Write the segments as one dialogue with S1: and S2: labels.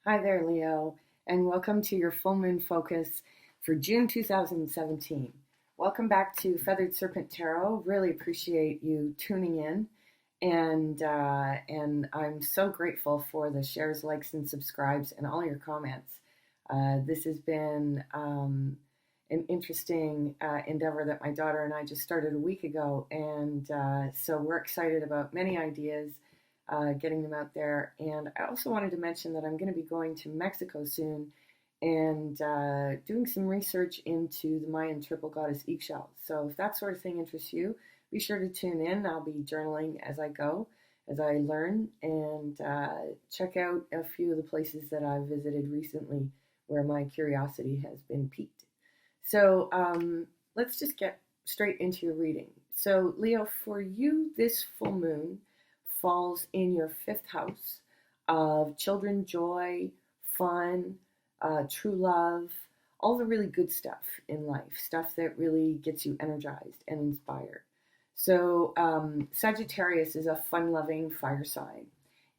S1: Hi there, Leo, and welcome to your full moon focus for June 2017. Welcome back to Feathered Serpent Tarot. Really appreciate you tuning in, and I'm so grateful for the shares, likes, and subscribes, and all your comments. This has been an interesting endeavor that my daughter and I just started a week ago, and so we're excited about many ideas, getting them out there. And I also wanted to mention that I'm going to be going to Mexico soon and doing some research into the Mayan triple goddess Ixchel. So if that sort of thing interests you, be sure to tune in. I'll be journaling as I go, as I learn, and check out a few of the places that I've visited recently where my curiosity has been piqued. So let's just get straight into your reading. So, Leo, for you, this full moon falls in your fifth house of children, joy, fun, true love, all the really good stuff in life, stuff that really gets you energized and inspired. So, Sagittarius is a fun loving fire sign.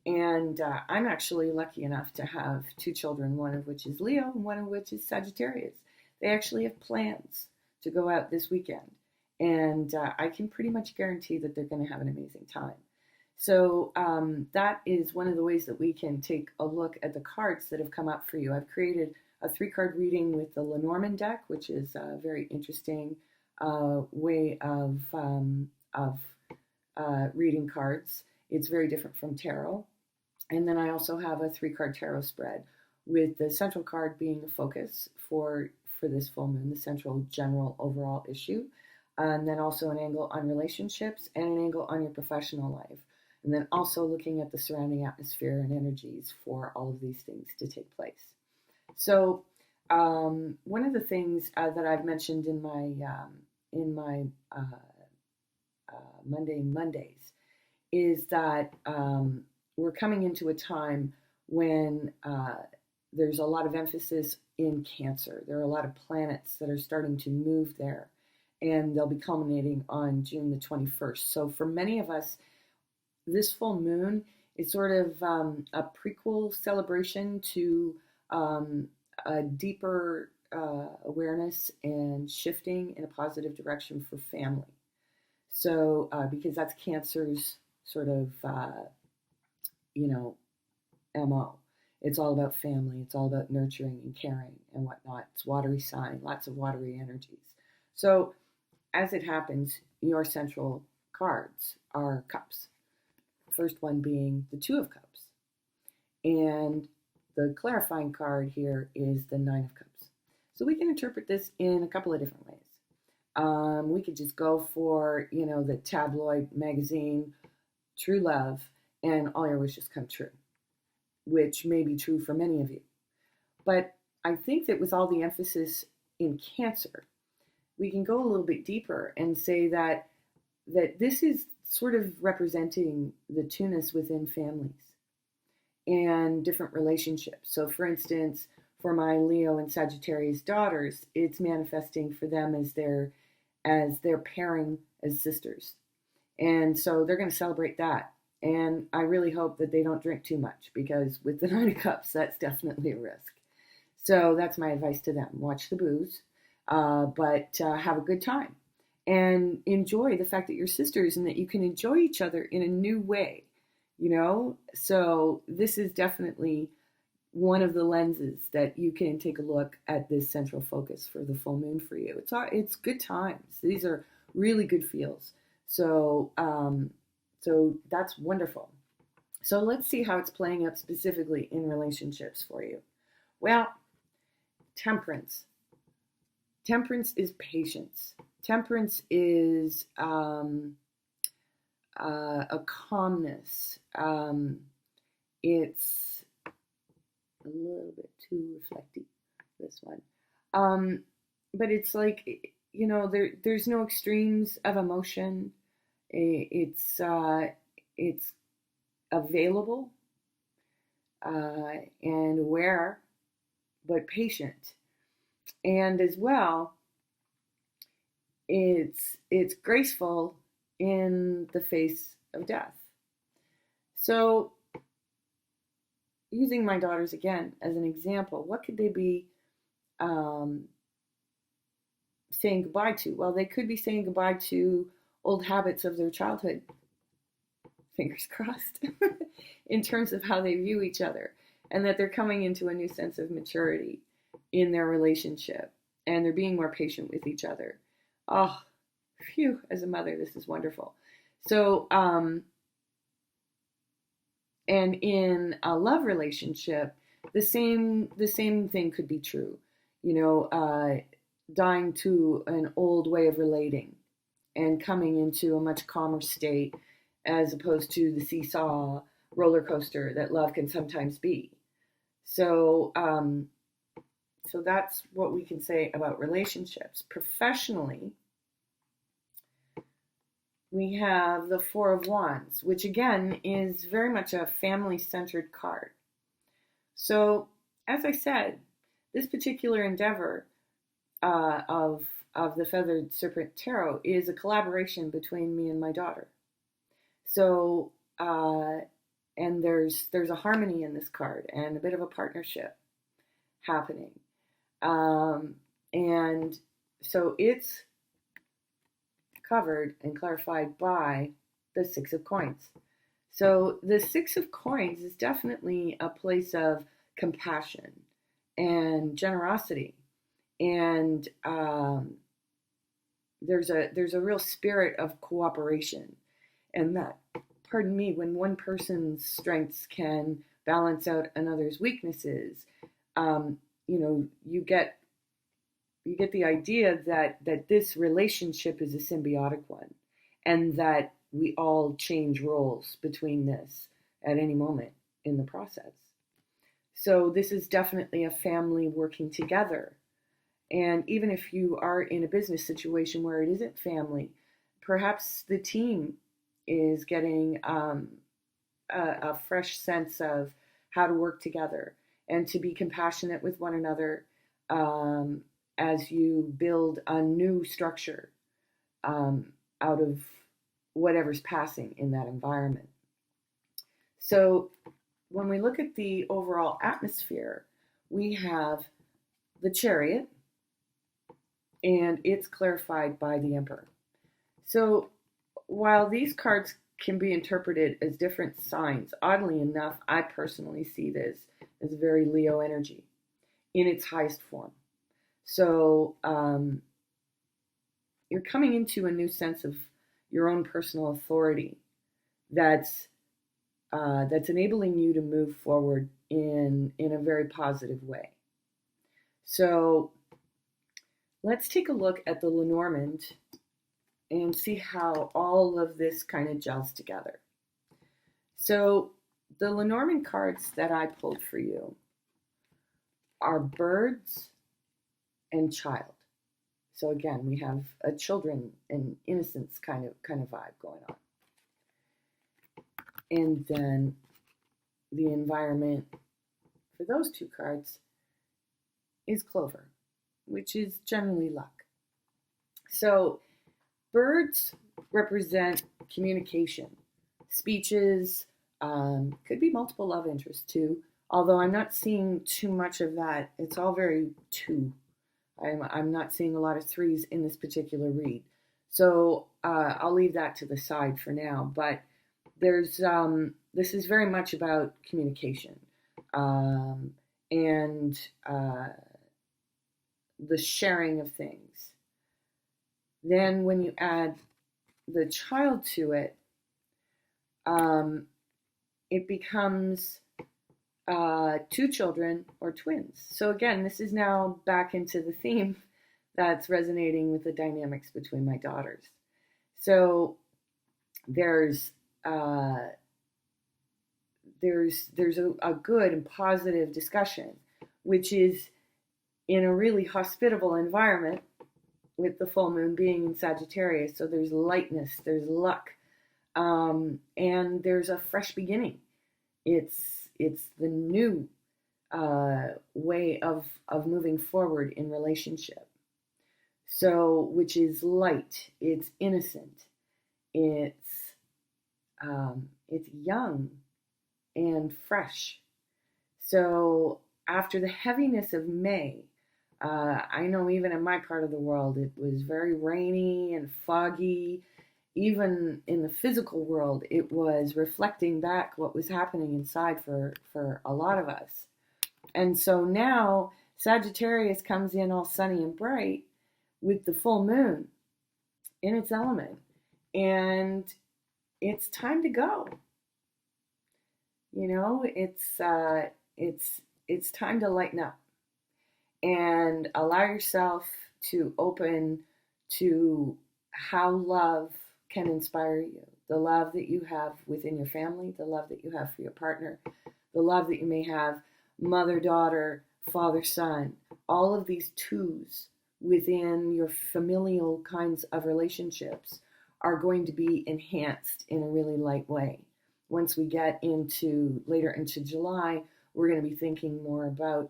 S1: And I'm actually lucky enough to have two children, one of which is Leo and one of which is Sagittarius. They actually have plans to go out this weekend. And I can pretty much guarantee that they're going to have an amazing time. So that is one of the ways that we can take a look at the cards that have come up for you. I've created a 3-card reading with the Lenormand deck, which is a very interesting way of reading cards. It's very different from tarot. And then I also have a 3-card tarot spread with the central card being the focus for this full moon, the central general overall issue. And then also an angle on relationships and an angle on your professional life. And then also looking at the surrounding atmosphere and energies for all of these things to take place. So one of the things that I've mentioned in my Mondays is that we're coming into a time when there's a lot of emphasis in Cancer. There are a lot of planets that are starting to move there, and they'll be culminating on June the 21st. So for many of us, this full moon is sort of a prequel celebration to a deeper awareness and shifting in a positive direction for family. So because that's Cancer's sort of MO. It's all about family. It's all about nurturing and caring and whatnot. It's watery sign, lots of watery energies. So as it happens, your central cards are cups. The first one being the Two of Cups. And the clarifying card here is the Nine of Cups. So we can interpret this in a couple of different ways. We could just go for, the tabloid magazine, true love, and all your wishes come true, which may be true for many of you. But I think that with all the emphasis in Cancer, we can go a little bit deeper and say that this is sort of representing the two-ness within families and different relationships. So for instance, for my Leo and Sagittarius daughters, it's manifesting for them as their pairing as sisters. And so they're going to celebrate that. And I really hope that they don't drink too much, because with the Nine of Cups, that's definitely a risk. So that's my advice to them. Watch the booze, but have a good time. And enjoy the fact that you're sisters and that you can enjoy each other in a new way, So this is definitely one of the lenses that you can take a look at this central focus for the full moon for you. It's good times. These are really good feels. So so that's wonderful. So let's see how it's playing out specifically in relationships for you. Well, temperance. Temperance is patience. Temperance is a calmness. It's a little bit too reflective, this one. But it's like, there's no extremes of emotion. It's available and aware, but patient. And as well, it's graceful in the face of death. So using my daughters again as an example, what could they be um, saying goodbye to? Well, they could be saying goodbye to old habits of their childhood, fingers crossed, in terms of how they view each other, and that they're coming into a new sense of maturity in their relationship, and they're being more patient with each other. Oh, phew, as a mother, this is wonderful. So, and in a love relationship, the same thing could be true. You know, dying to an old way of relating and coming into a much calmer state as opposed to the seesaw roller coaster that love can sometimes be. So, so that's what we can say about relationships. Professionally, we have the Four of Wands, which again is very much a family-centered card. So, as I said, this particular endeavor of the Feathered Serpent Tarot is a collaboration between me and my daughter. So, and there's a harmony in this card and a bit of a partnership happening, and so it's covered and clarified by the Six of Coins. So the Six of Coins is definitely a place of compassion and generosity, and there's a real spirit of cooperation, and that, pardon me, when one person's strengths can balance out another's weaknesses, you know, you get the idea that this relationship is a symbiotic one, and that we all change roles between this at any moment in the process. So this is definitely a family working together. And even if you are in a business situation where it isn't family, perhaps the team is getting a fresh sense of how to work together and to be compassionate with one another, as you build a new structure out of whatever's passing in that environment. So when we look at the overall atmosphere, we have the Chariot, and it's clarified by the Emperor. So while these cards can be interpreted as different signs, oddly enough, I personally see this as very Leo energy in its highest form. So you're coming into a new sense of your own personal authority that's enabling you to move forward in a very positive way. So let's take a look at the Lenormand and see how all of this kind of gels together. So the Lenormand cards that I pulled for you are birds and child. So again, we have a children and innocence kind of vibe going on. And then the environment for those two cards is clover, which is generally luck. So birds represent communication, speeches, could be multiple love interests too, although I'm not seeing too much of that. It's all very two. I'm not seeing a lot of threes in this particular read. So I'll leave that to the side for now. But there's this is very much about communication, and the sharing of things. Then when you add the child to it, it becomes two children or twins. So again, this is now back into the theme that's resonating with the dynamics between my daughters. So there's a good and positive discussion, which is in a really hospitable environment with the full moon being in Sagittarius. So there's lightness, there's luck, and there's a fresh beginning. It's the new way of moving forward in relationship. So, which is light, it's innocent, it's young and fresh. So after the heaviness of May, I know even in my part of the world, it was very rainy and foggy. Even in the physical world, it was reflecting back what was happening inside for a lot of us. And so now Sagittarius comes in all sunny and bright with the full moon in its element. And it's time to go. You know, it's time to lighten up and allow yourself to open to how love can inspire you. The love that you have within your family, the love that you have for your partner, the love that you may have mother, daughter, father, son, all of these twos within your familial kinds of relationships are going to be enhanced in a really light way. Once we get into later into July, we're going to be thinking more about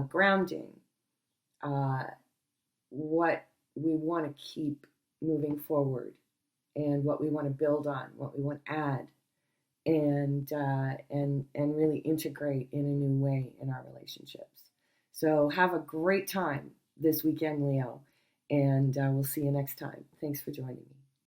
S1: grounding, uh, what we want to keep moving forward, and what we want to build on, what we want to add, and really integrate in a new way in our relationships. So have a great time this weekend, Leo, and we'll see you next time. Thanks for joining me.